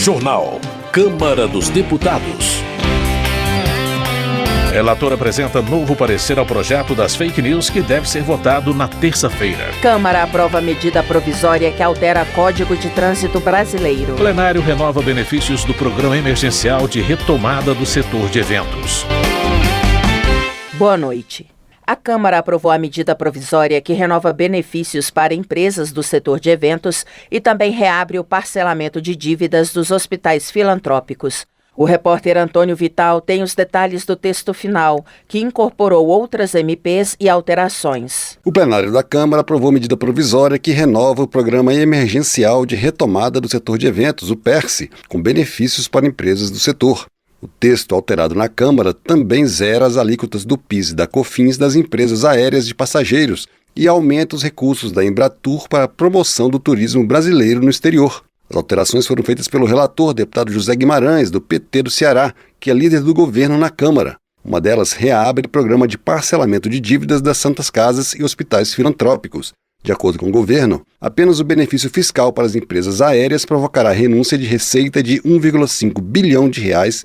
Jornal. Câmara dos Deputados. Relator apresenta novo parecer ao projeto das fake news que deve ser votado na terça-feira. Câmara aprova medida provisória que altera Código de Trânsito Brasileiro. Plenário renova benefícios do Programa Emergencial de Retomada do Setor de Eventos. Boa noite. A Câmara aprovou a medida provisória que renova benefícios para empresas do setor de eventos e também reabre o parcelamento de dívidas dos hospitais filantrópicos. O repórter Antônio Vital tem os detalhes do texto final, que incorporou outras MPs e alterações. O plenário da Câmara aprovou medida provisória que renova o Programa Emergencial de Retomada do Setor de Eventos, o PERSE, com benefícios para empresas do setor. O texto alterado na Câmara também zera as alíquotas do PIS e da COFINS das empresas aéreas de passageiros e aumenta os recursos da Embratur para a promoção do turismo brasileiro no exterior. As alterações foram feitas pelo relator, deputado José Guimarães, do PT do Ceará, que é líder do governo na Câmara. Uma delas reabre o programa de parcelamento de dívidas das Santas Casas e hospitais filantrópicos. De acordo com o governo, apenas o benefício fiscal para as empresas aéreas provocará renúncia de receita de R$1,5 bilhão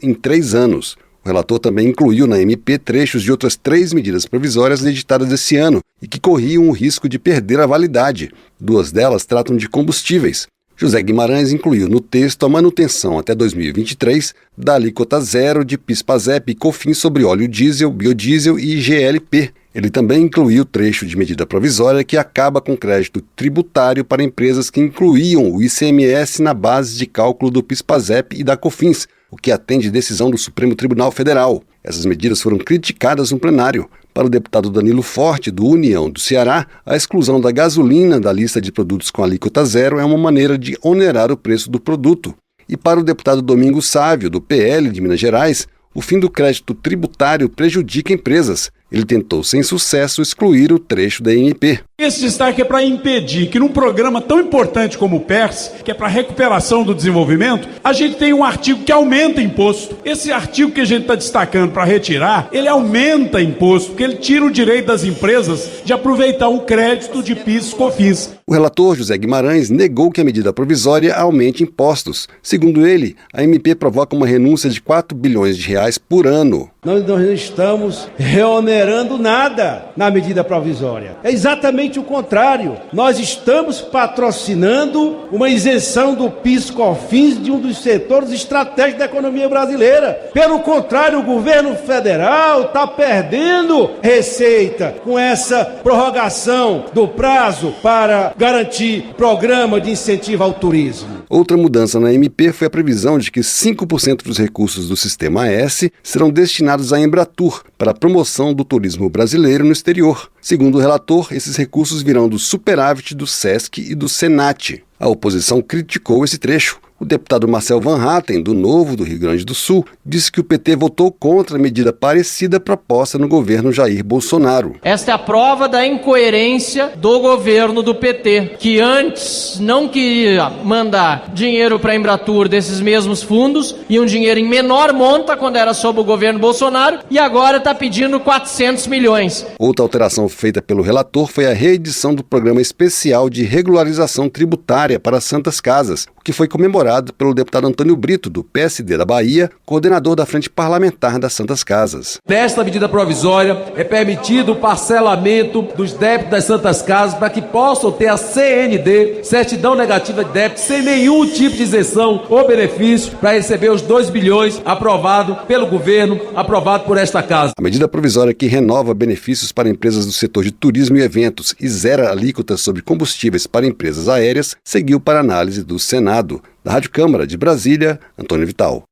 em 3 anos. O relator também incluiu na MP trechos de outras 3 medidas provisórias editadas esse ano e que corriam o risco de perder a validade. 2 delas tratam de combustíveis. José Guimarães incluiu no texto a manutenção até 2023 da alíquota zero de PIS/PASEP e COFINS sobre óleo diesel, biodiesel e GLP. Ele também incluiu trecho de medida provisória que acaba com crédito tributário para empresas que incluíam o ICMS na base de cálculo do PIS/PASEP e da COFINS, o que atende decisão do Supremo Tribunal Federal. Essas medidas foram criticadas no plenário. Para o deputado Danilo Forte, do União do Ceará, a exclusão da gasolina da lista de produtos com alíquota zero é uma maneira de onerar o preço do produto. E para o deputado Domingos Sávio, do PL de Minas Gerais, o fim do crédito tributário prejudica empresas. Ele tentou, sem sucesso, excluir o trecho da MP. Esse destaque é para impedir que num programa tão importante como o PERSE, que é para a recuperação do desenvolvimento, a gente tem um artigo que aumenta imposto. Esse artigo que a gente está destacando para retirar, ele aumenta imposto, porque ele tira o direito das empresas de aproveitar o crédito de PIS e COFINS. O relator José Guimarães negou que a medida provisória aumente impostos. Segundo ele, a MP provoca uma renúncia de R$4 bilhões por ano. Nós não estamos reonerando nada na medida provisória. É exatamente o contrário. Nós estamos patrocinando uma isenção do PIS/COFINS de um dos setores estratégicos da economia brasileira. Pelo contrário, o governo federal está perdendo receita com essa prorrogação do prazo para garantir programa de incentivo ao turismo. Outra mudança na MP foi a previsão de que 5% dos recursos do Sistema S serão destinados à Embratur para a promoção do turismo brasileiro no exterior. Segundo o relator, esses recursos virão do superávit do SESC e do SENAT. A oposição criticou esse trecho. O deputado Marcel Van Hatten, do Novo do Rio Grande do Sul, disse que o PT votou contra a medida parecida proposta no governo Jair Bolsonaro. Esta é a prova da incoerência do governo do PT, que antes não queria mandar dinheiro para a Embratur desses mesmos fundos, e um dinheiro em menor monta quando era sob o governo Bolsonaro, e agora está pedindo 400 milhões. Outra alteração feita pelo relator foi a reedição do Programa Especial de Regularização Tributária para Santas Casas, o que foi comemorado pelo deputado Antônio Brito, do PSD da Bahia, coordenador da Frente Parlamentar das Santas Casas. Nesta medida provisória é permitido o parcelamento dos débitos das Santas Casas para que possam ter a CND, certidão negativa de débito, sem nenhum tipo de isenção ou benefício para receber os 2 bilhões aprovado pelo governo, aprovado por esta casa. A medida provisória que renova benefícios para empresas do setor de turismo e eventos e zera alíquotas sobre combustíveis para empresas aéreas seguiu para análise do Senado. Da Rádio Câmara de Brasília, Antônio Vital.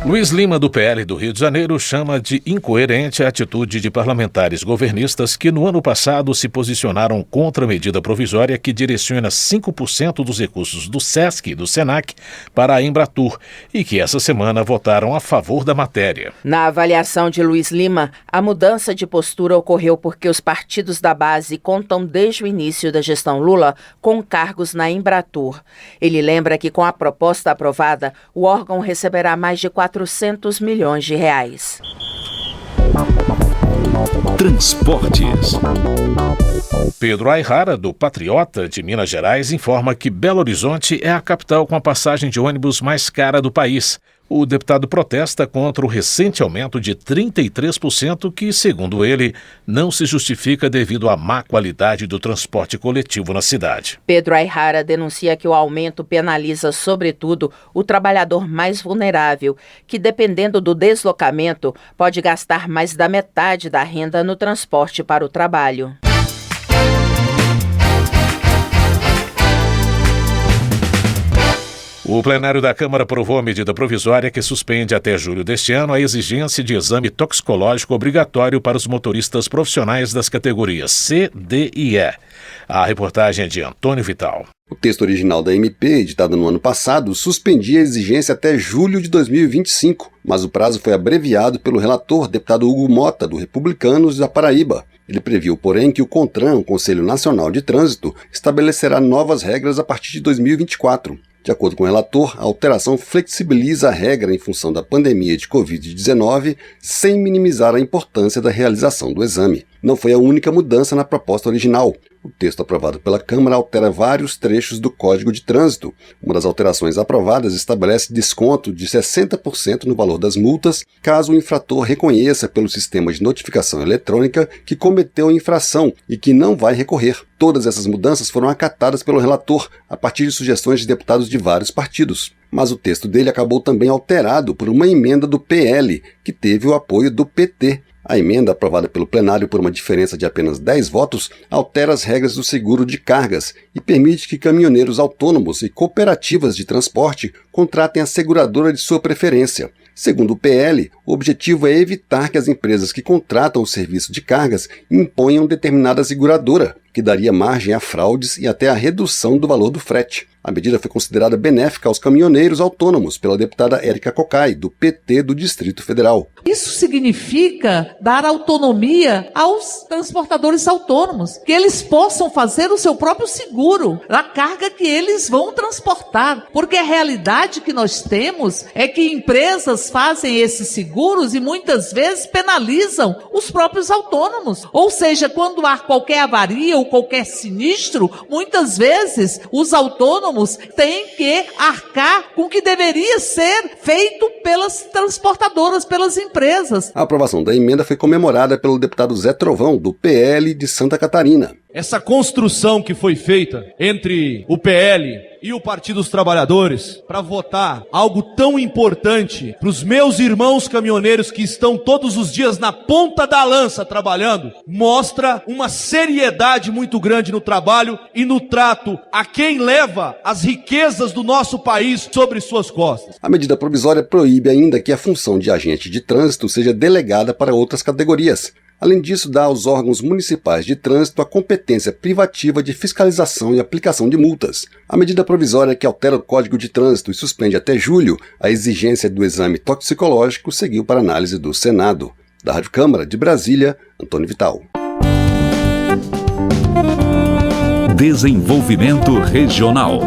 Luiz Lima, do PL do Rio de Janeiro, chama de incoerente a atitude de parlamentares governistas que no ano passado se posicionaram contra a medida provisória que direciona 5% dos recursos do SESC e do SENAC para a Embratur e que essa semana votaram a favor da matéria. Na avaliação de Luiz Lima, a mudança de postura ocorreu porque os partidos da base contam desde o início da gestão Lula com cargos na Embratur. Ele lembra que com a proposta aprovada, o órgão receberá mais de R$400 milhões. Transportes. Pedro Ayrara, do Patriota de Minas Gerais, informa que Belo Horizonte é a capital com a passagem de ônibus mais cara do país. O deputado protesta contra o recente aumento de 33% que, segundo ele, não se justifica devido à má qualidade do transporte coletivo na cidade. Pedro Ayrara denuncia que o aumento penaliza, sobretudo, o trabalhador mais vulnerável, que, dependendo do deslocamento, pode gastar mais da metade da renda no transporte para o trabalho. O plenário da Câmara aprovou a medida provisória que suspende até julho deste ano a exigência de exame toxicológico obrigatório para os motoristas profissionais das categorias C, D e E. A reportagem é de Antônio Vital. O texto original da MP, editado no ano passado, suspendia a exigência até julho de 2025, mas o prazo foi abreviado pelo relator, deputado Hugo Mota, do Republicanos da Paraíba. Ele previu, porém, que o CONTRAN, o Conselho Nacional de Trânsito, estabelecerá novas regras a partir de 2024. De acordo com o relator, a alteração flexibiliza a regra em função da pandemia de Covid-19, sem minimizar a importância da realização do exame. Não foi a única mudança na proposta original. O texto aprovado pela Câmara altera vários trechos do Código de Trânsito. Uma das alterações aprovadas estabelece desconto de 60% no valor das multas, caso o infrator reconheça pelo sistema de notificação eletrônica que cometeu a infração e que não vai recorrer. Todas essas mudanças foram acatadas pelo relator, a partir de sugestões de deputados de vários partidos. Mas o texto dele acabou também alterado por uma emenda do PL, que teve o apoio do PT. A emenda, aprovada pelo plenário por uma diferença de apenas 10 votos, altera as regras do seguro de cargas e permite que caminhoneiros autônomos e cooperativas de transporte contratem a seguradora de sua preferência. Segundo o PL, o objetivo é evitar que as empresas que contratam o serviço de cargas imponham determinada seguradora, que daria margem a fraudes e até a redução do valor do frete. A medida foi considerada benéfica aos caminhoneiros autônomos pela deputada Érica Cocai, do PT do Distrito Federal. Isso significa dar autonomia aos transportadores autônomos, que eles possam fazer o seu próprio seguro da carga que eles vão transportar. Porque a realidade que nós temos é que empresas fazem esses seguros e muitas vezes penalizam os próprios autônomos. Ou seja, quando há qualquer avaria ou qualquer sinistro, muitas vezes os autônomos têm que arcar com o que deveria ser feito pelas transportadoras, pelas empresas. A aprovação da emenda foi comemorada pelo deputado Zé Trovão, do PL de Santa Catarina. Essa construção que foi feita entre o PL e o Partido dos Trabalhadores para votar algo tão importante para os meus irmãos caminhoneiros que estão todos os dias na ponta da lança trabalhando, mostra uma seriedade muito grande no trabalho e no trato a quem leva as riquezas do nosso país sobre suas costas. A medida provisória proíbe ainda que a função de agente de trânsito seja delegada para outras categorias. Além disso, dá aos órgãos municipais de trânsito a competência privativa de fiscalização e aplicação de multas. A medida provisória que altera o Código de Trânsito e suspende até julho a exigência do exame toxicológico seguiu para análise do Senado. Da Rádio Câmara de Brasília, Antônio Vital. Desenvolvimento Regional.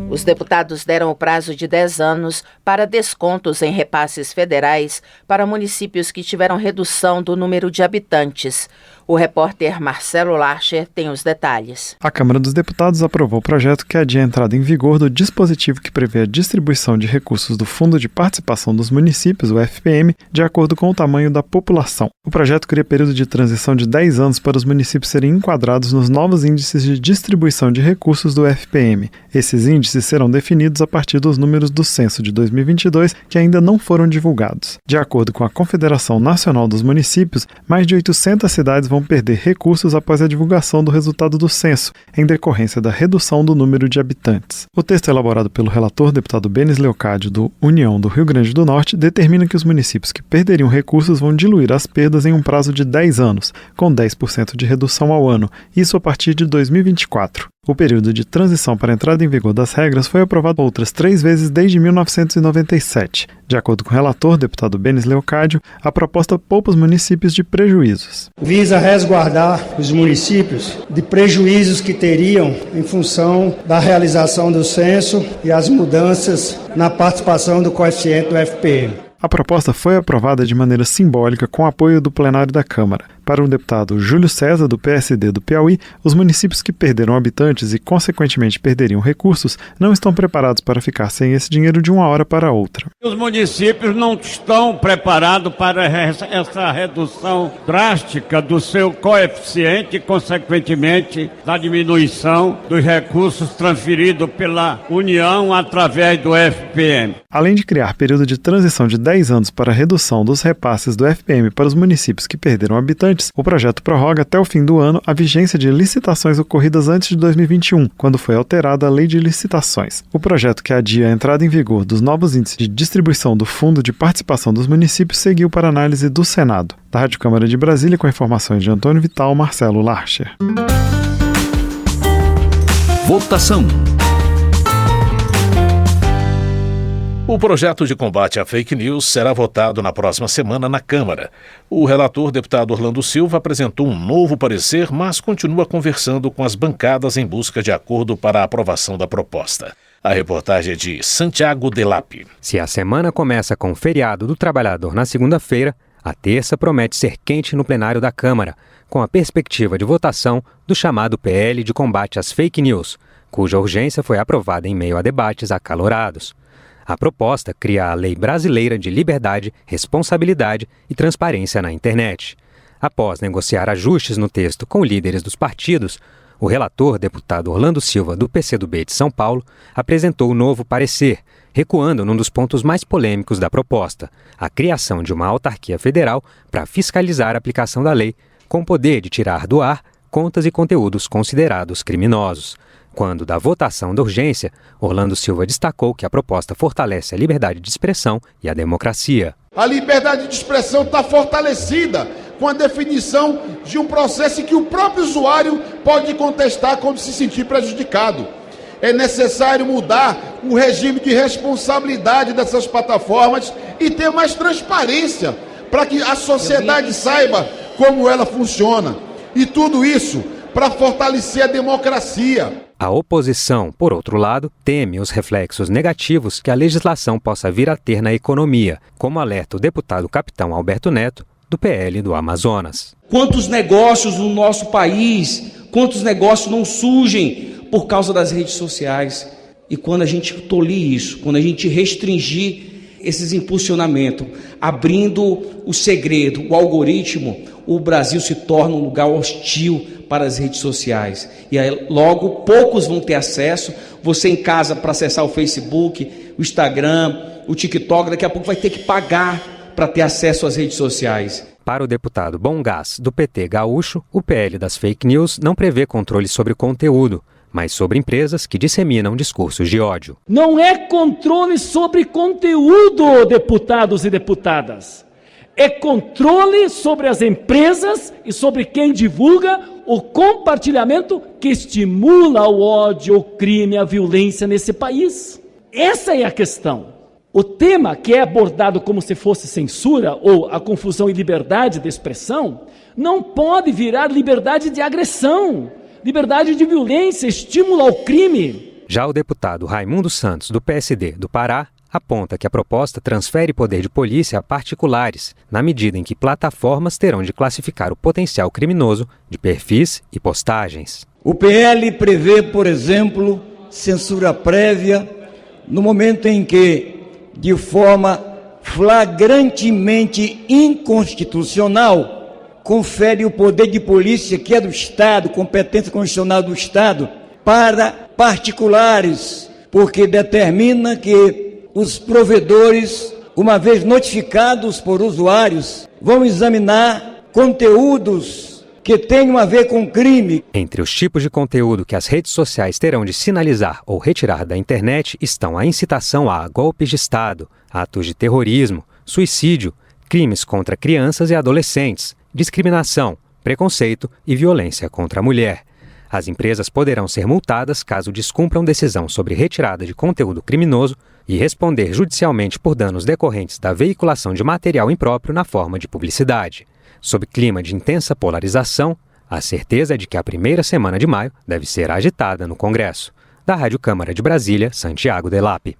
Os deputados deram o prazo de 10 anos para descontos em repasses federais para municípios que tiveram redução do número de habitantes. O repórter Marcelo Larcher tem os detalhes. A Câmara dos Deputados aprovou o projeto que adia a entrada em vigor do dispositivo que prevê a distribuição de recursos do Fundo de Participação dos Municípios, o FPM, de acordo com o tamanho da população. O projeto cria período de transição de 10 anos para os municípios serem enquadrados nos novos índices de distribuição de recursos do FPM. Esses índices serão definidos a partir dos números do censo de 2022, que ainda não foram divulgados. De acordo com a Confederação Nacional dos Municípios, mais de 800 cidades vão perder recursos após a divulgação do resultado do censo, em decorrência da redução do número de habitantes. O texto elaborado pelo relator, deputado Benes Leocádio, do União do Rio Grande do Norte, determina que os municípios que perderiam recursos vão diluir as perdas em um prazo de 10 anos, com 10% de redução ao ano, isso a partir de 2024. O período de transição para a entrada em vigor das regras foi aprovado outras 3 vezes desde 1997. De acordo com o relator, deputado Benes Leocádio, a proposta poupa os municípios de prejuízos. Visa resguardar os municípios de prejuízos que teriam em função da realização do censo e as mudanças na participação do coeficiente do FPM. A proposta foi aprovada de maneira simbólica com apoio do plenário da Câmara. Para o deputado Júlio César, do PSD do Piauí, os municípios que perderam habitantes e, consequentemente, perderiam recursos, não estão preparados para ficar sem esse dinheiro de uma hora para outra. Os municípios não estão preparados para essa redução drástica do seu coeficiente e, consequentemente, da diminuição dos recursos transferidos pela União através do FPM. Além de criar período de transição de 10 anos para a redução dos repasses do FPM para os municípios que perderam habitantes, o projeto prorroga até o fim do ano a vigência de licitações ocorridas antes de 2021, quando foi alterada a Lei de Licitações. O projeto que adia a entrada em vigor dos novos índices de distribuição do Fundo de Participação dos Municípios seguiu para análise do Senado. Da Rádio Câmara de Brasília, com informações de Antônio Vital, Marcelo Larcher. Votação. O projeto de combate à fake news será votado na próxima semana na Câmara. O relator, deputado Orlando Silva, apresentou um novo parecer, mas continua conversando com as bancadas em busca de acordo para a aprovação da proposta. A reportagem é de Santiago Delap. Se a semana começa com o feriado do trabalhador na segunda-feira, a terça promete ser quente no plenário da Câmara, com a perspectiva de votação do chamado PL de combate às fake news, cuja urgência foi aprovada em meio a debates acalorados. A proposta cria a Lei Brasileira de Liberdade, Responsabilidade e Transparência na Internet. Após negociar ajustes no texto com líderes dos partidos, o relator, deputado Orlando Silva, do PCdoB de São Paulo, apresentou o novo parecer, recuando num dos pontos mais polêmicos da proposta, a criação de uma autarquia federal para fiscalizar a aplicação da lei, com o poder de tirar do ar contas e conteúdos considerados criminosos. Quando da votação da urgência, Orlando Silva destacou que a proposta fortalece a liberdade de expressão e a democracia. A liberdade de expressão está fortalecida com a definição de um processo em que o próprio usuário pode contestar quando se sentir prejudicado. É necessário mudar o regime de responsabilidade dessas plataformas e ter mais transparência para que a sociedade saiba como ela funciona. E tudo isso para fortalecer a democracia. A oposição, por outro lado, teme os reflexos negativos que a legislação possa vir a ter na economia, como alerta o deputado capitão Alberto Neto, do PL do Amazonas. Quantos negócios no nosso país, quantos negócios não surgem por causa das redes sociais? E quando a gente tolir isso, quando a gente restringir esses impulsionamentos, abrindo o segredo, o algoritmo, o Brasil se torna um lugar hostil para as redes sociais. E aí logo poucos vão ter acesso. Você em casa para acessar o Facebook, o Instagram, o TikTok, daqui a pouco vai ter que pagar para ter acesso às redes sociais. Para o deputado Bom Gás, do PT gaúcho, o PL das fake news não prevê controle sobre conteúdo, mas sobre empresas que disseminam discursos de ódio. Não é controle sobre conteúdo, deputados e deputadas. É controle sobre as empresas e sobre quem divulga o compartilhamento que estimula o ódio, o crime, a violência nesse país. Essa é a questão. O tema que é abordado como se fosse censura ou a confusão e liberdade de expressão não pode virar liberdade de agressão, liberdade de violência, estímulo ao crime. Já o deputado Raimundo Santos, do PSD do Pará, aponta que a proposta transfere poder de polícia a particulares, na medida em que plataformas terão de classificar o potencial criminoso de perfis e postagens. O PL prevê, por exemplo, censura prévia no momento em que, de forma flagrantemente inconstitucional, confere o poder de polícia, que é do Estado, competência constitucional do Estado, para particulares, porque determina que os provedores, uma vez notificados por usuários, vão examinar conteúdos que tenham a ver com crime. Entre os tipos de conteúdo que as redes sociais terão de sinalizar ou retirar da internet estão a incitação a golpes de Estado, atos de terrorismo, suicídio, crimes contra crianças e adolescentes, discriminação, preconceito e violência contra a mulher. As empresas poderão ser multadas caso descumpram decisão sobre retirada de conteúdo criminoso e responder judicialmente por danos decorrentes da veiculação de material impróprio na forma de publicidade. Sob clima de intensa polarização, a certeza é de que a primeira semana de maio deve ser agitada no Congresso. Da Rádio Câmara de Brasília, Santiago Delap.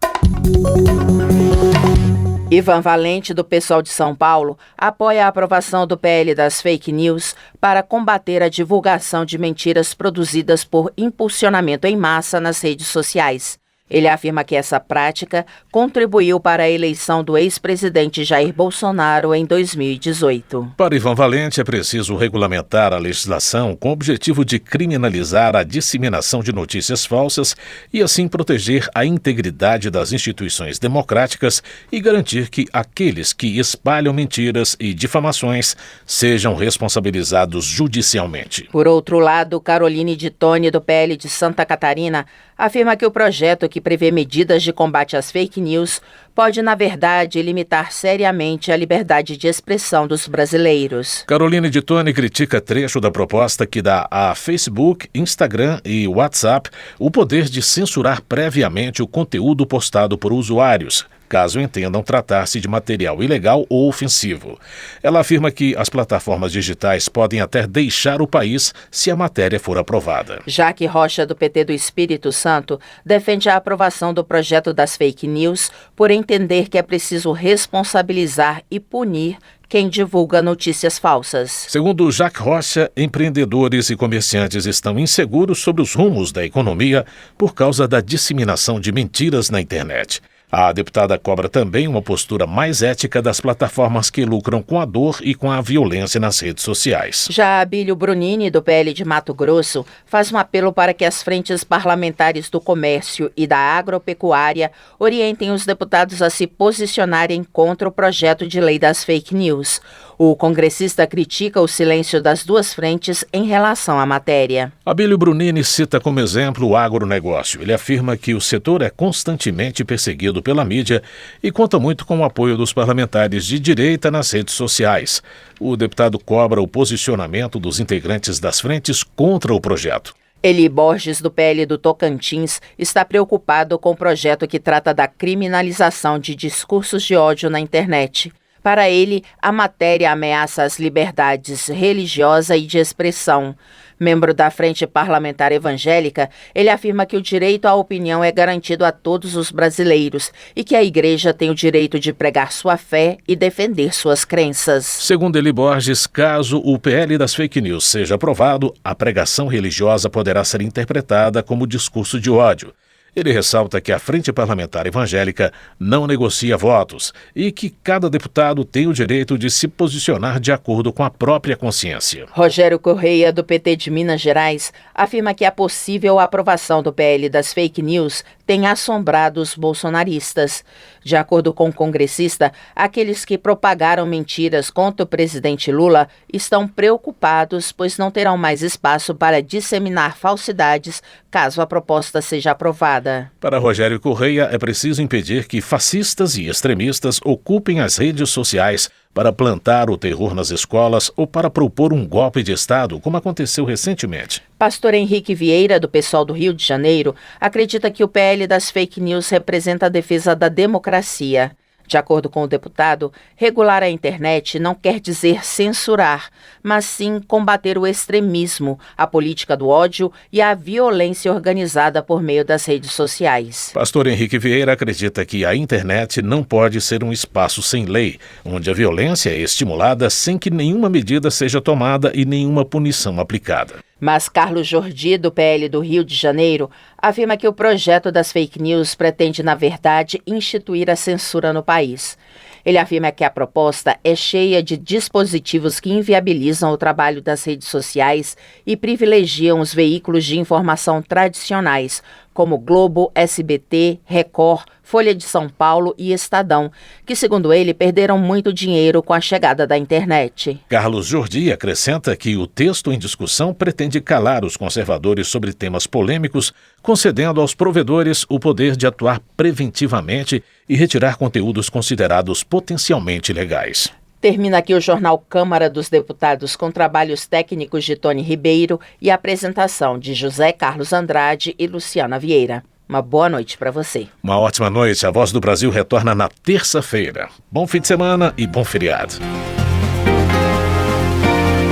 Ivan Valente, do PSOL de São Paulo, apoia a aprovação do PL das fake news para combater a divulgação de mentiras produzidas por impulsionamento em massa nas redes sociais. Ele afirma que essa prática contribuiu para a eleição do ex-presidente Jair Bolsonaro em 2018. Para Ivan Valente, é preciso regulamentar a legislação com o objetivo de criminalizar a disseminação de notícias falsas e assim proteger a integridade das instituições democráticas e garantir que aqueles que espalham mentiras e difamações sejam responsabilizados judicialmente. Por outro lado, Caroline de Tone, do PL de Santa Catarina, afirma que o projeto que prevê medidas de combate às fake news pode, na verdade, limitar seriamente a liberdade de expressão dos brasileiros. Caroline de Tone critica trecho da proposta que dá a Facebook, Instagram e WhatsApp o poder de censurar previamente o conteúdo postado por usuários, caso entendam tratar-se de material ilegal ou ofensivo. Ela afirma que as plataformas digitais podem até deixar o país se a matéria for aprovada. Jaque Rocha, do PT do Espírito Santo, defende a aprovação do projeto das fake news por entender que é preciso responsabilizar e punir quem divulga notícias falsas. Segundo Jaque Rocha, empreendedores e comerciantes estão inseguros sobre os rumos da economia por causa da disseminação de mentiras na internet. A deputada cobra também uma postura mais ética das plataformas que lucram com a dor e com a violência nas redes sociais. Já Abílio Brunini, do PL de Mato Grosso, faz um apelo para que as frentes parlamentares do comércio e da agropecuária orientem os deputados a se posicionarem contra o projeto de lei das fake news. O congressista critica o silêncio das duas frentes em relação à matéria. Abílio Brunini cita como exemplo o agronegócio. Ele afirma que o setor é constantemente perseguido pela mídia e conta muito com o apoio dos parlamentares de direita nas redes sociais. O deputado cobra o posicionamento dos integrantes das frentes contra o projeto. Eli Borges, do PL do Tocantins, está preocupado com o projeto que trata da criminalização de discursos de ódio na internet. Para ele, a matéria ameaça as liberdades religiosa e de expressão. Membro da Frente Parlamentar Evangélica, ele afirma que o direito à opinião é garantido a todos os brasileiros e que a Igreja tem o direito de pregar sua fé e defender suas crenças. Segundo Eli Borges, caso o PL das fake news seja aprovado, a pregação religiosa poderá ser interpretada como discurso de ódio. Ele ressalta que a Frente Parlamentar Evangélica não negocia votos e que cada deputado tem o direito de se posicionar de acordo com a própria consciência. Rogério Correia, do PT de Minas Gerais, afirma que a possível aprovação do PL das fake news tem assombrado os bolsonaristas. De acordo com o congressista, aqueles que propagaram mentiras contra o presidente Lula estão preocupados, pois não terão mais espaço para disseminar falsidades caso a proposta seja aprovada. Para Rogério Correia, é preciso impedir que fascistas e extremistas ocupem as redes sociais para plantar o terror nas escolas ou para propor um golpe de Estado, como aconteceu recentemente. Pastor Henrique Vieira, do PSOL do Rio de Janeiro, acredita que o PL das fake news representa a defesa da democracia. De acordo com o deputado, regular a internet não quer dizer censurar, mas sim combater o extremismo, a política do ódio e a violência organizada por meio das redes sociais. Pastor Henrique Vieira acredita que a internet não pode ser um espaço sem lei, onde a violência é estimulada sem que nenhuma medida seja tomada e nenhuma punição aplicada. Mas Carlos Jordi, do PL do Rio de Janeiro, afirma que o projeto das fake news pretende, na verdade, instituir a censura no país. Ele afirma que a proposta é cheia de dispositivos que inviabilizam o trabalho das redes sociais e privilegiam os veículos de informação tradicionais, como Globo, SBT, Record, Folha de São Paulo e Estadão, que, segundo ele, perderam muito dinheiro com a chegada da internet. Carlos Jordi acrescenta que o texto em discussão pretende calar os conservadores sobre temas polêmicos, concedendo aos provedores o poder de atuar preventivamente e retirar conteúdos considerados potencialmente ilegais. Termina aqui o Jornal Câmara dos Deputados com trabalhos técnicos de Tony Ribeiro e apresentação de José Carlos Andrade e Luciana Vieira. Uma boa noite para você. Uma ótima noite. A Voz do Brasil retorna na terça-feira. Bom fim de semana e bom feriado.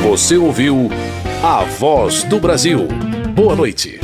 Você ouviu A Voz do Brasil. Boa noite.